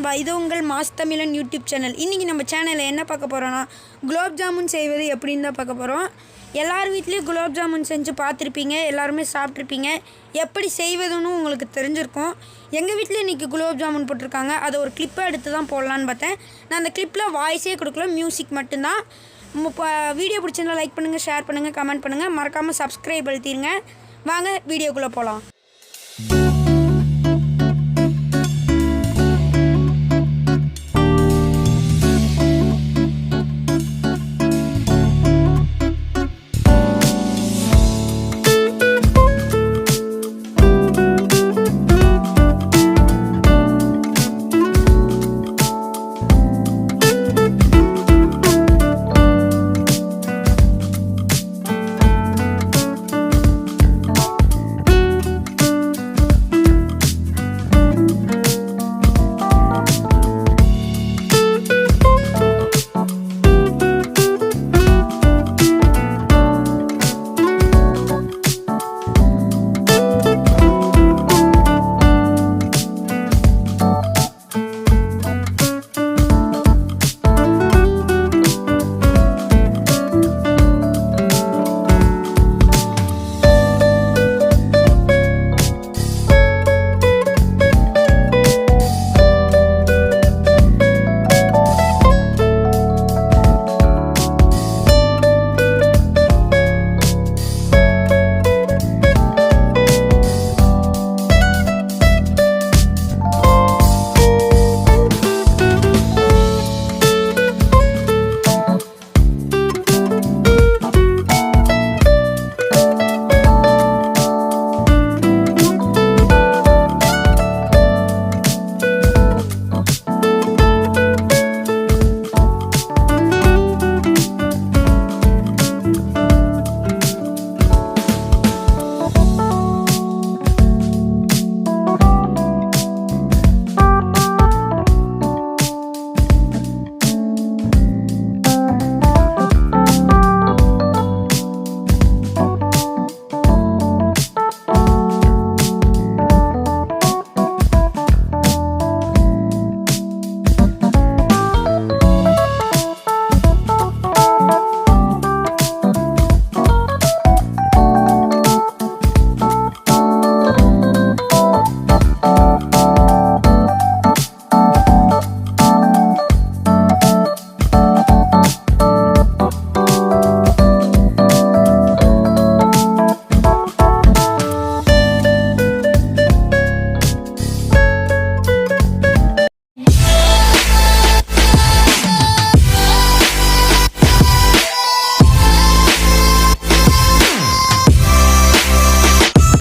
நண்பா, இது உங்கள் மாஸ் தமிழன் யூடியூப் சேனல். இன்றைக்கி நம்ம சேனலில் என்ன பார்க்க போகிறோன்னா, குலாப் ஜாமுன் செய்வது எப்படின்னு தான் பார்க்க போகிறோம். எல்லார் வீட்லேயும் குலாப் ஜாமுன் செஞ்சு பார்த்துருப்பீங்க, எல்லாருமே சாப்பிட்ருப்பீங்க. எப்படி செய்வதுன்னு உங்களுக்கு தெரிஞ்சிருக்கும். எங்கள் வீட்டில் இன்றைக்கி குலாப் ஜாமுன் போட்டிருக்காங்க. அதை ஒரு கிளிப்பை எடுத்து தான் போடலான்னு பார்த்தேன். நான் அந்த கிளிப்பில் வாய்ஸே கொடுக்கல, மியூசிக் மட்டும்தான். இப்போ வீடியோ பிடிச்சிருந்தா லைக் பண்ணுங்கள், ஷேர் பண்ணுங்கள், கமெண்ட் பண்ணுங்கள். மறக்காமல் சப்ஸ்கிரைப் அழுத்திடுங்க. வாங்க வீடியோக்குள்ளே போகலாம்.